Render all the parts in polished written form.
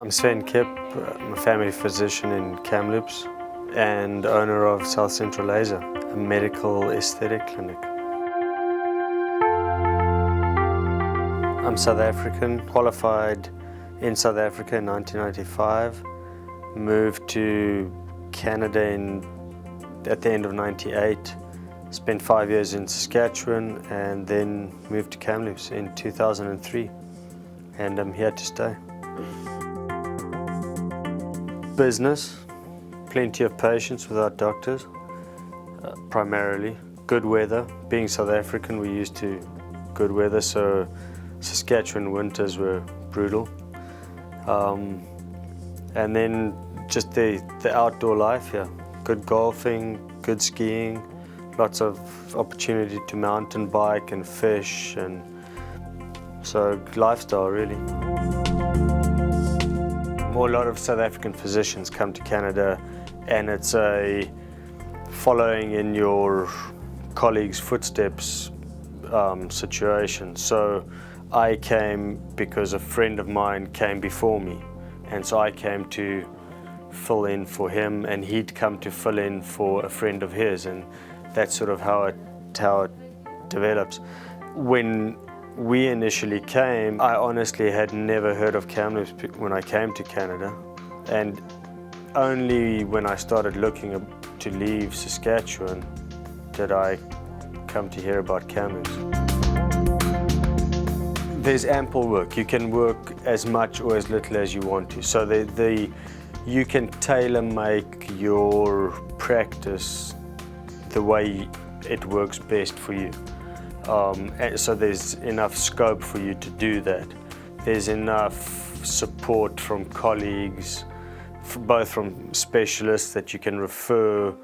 I'm Sven Kip, I'm a family physician in Kamloops and owner of South Central Laser, a medical aesthetic clinic. I'm South African, qualified in South Africa in 1995, moved to Canada at the end of '98, spent 5 years in Saskatchewan and then moved to Kamloops in 2003, and I'm here to stay. Business, plenty of patients with our doctors, primarily. Good weather. Being South African, we're used to good weather, so Saskatchewan winters were brutal. And then just the outdoor life here. Good golfing, good skiing, lots of opportunity to mountain bike and fish, and so lifestyle really. A lot of South African physicians come to Canada and it's a following in your colleagues' footsteps situation. So I came because a friend of mine came before me, and so I came to fill in for him and he'd come to fill in for a friend of his, and that's sort of how it develops. When we initially came, I honestly had never heard of Kamloops when I came to Canada, and only when I started looking to leave Saskatchewan did I come to hear about Kamloops. There's ample work. You can work as much or as little as you want to. So you can tailor-make your practice the way it works best for you. So there's enough scope for you to do that. There's enough support from colleagues, both from specialists that you can refer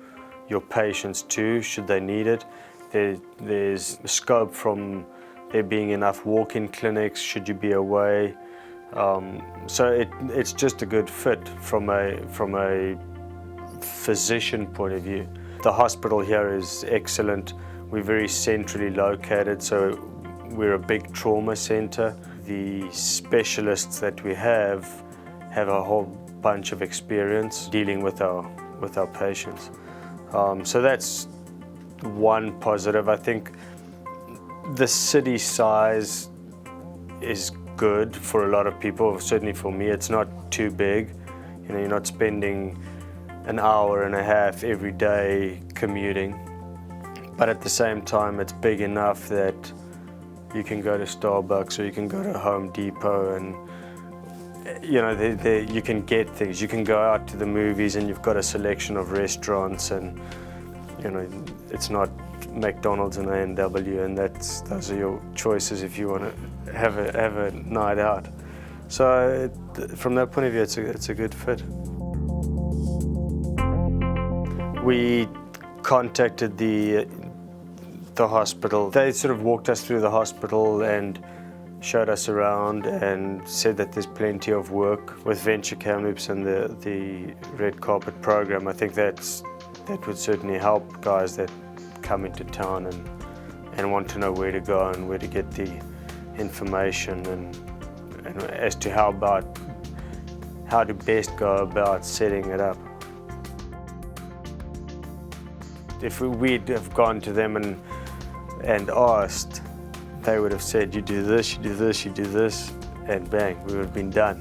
your patients to should they need it. There's scope from there being enough walk-in clinics should you be away. So it's just a good fit from a physician point of view. The hospital here is excellent. We're very centrally located, so we're a big trauma center. The specialists that we have a whole bunch of experience dealing with our patients. So that's one positive. I think the city size is good for a lot of people. Certainly for me, it's not too big. You know, you're not spending an hour and a half every day commuting. But at the same time, it's big enough that you can go to Starbucks or you can go to Home Depot, and you know you can get things. You can go out to the movies and you've got a selection of restaurants, and you know it's not McDonald's and A&W, and those are your choices if you want to have a night out. So from that point of view, it's a good fit. We contacted the hospital. They sort of walked us through the hospital and showed us around and said that there's plenty of work with Venture Kamloops and the Red Carpet program. I think that would certainly help guys that come into town and want to know where to go and where to get the information and as to how to best go about setting it up. If we'd have gone to them and asked, they would have said, you do this, you do this, you do this, and bang, we would have been done.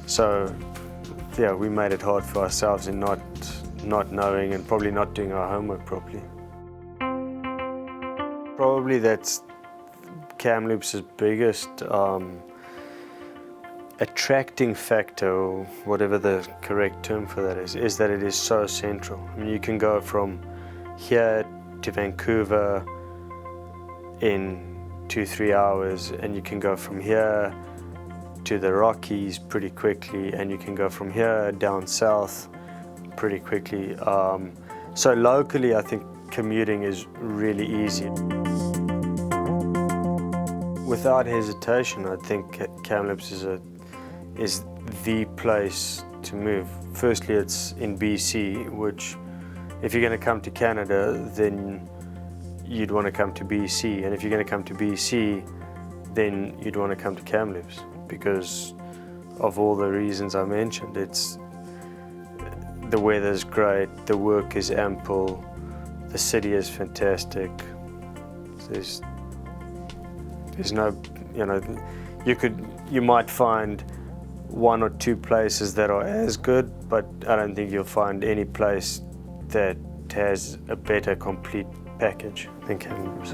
So yeah, we made it hard for ourselves in not knowing and probably not doing our homework properly. Probably that's Kamloops' biggest attracting factor, or whatever the correct term for that is that it is so central. I mean, you can go from here to Vancouver in 2-3 hours, and you can go from here to the Rockies pretty quickly, and you can go from here down south pretty quickly. So locally, I think commuting is really easy. Without hesitation, I think Kamloops is the place to move. Firstly, it's in BC, which if you're going to come to Canada, then you'd want to come to BC. And if you're going to come to BC, then you'd want to come to Kamloops, because of all the reasons I mentioned. The weather's great, the work is ample, the city is fantastic. There's no, you might find one or two places that are as good, but I don't think you'll find any place that has a better complete package than Kamloops.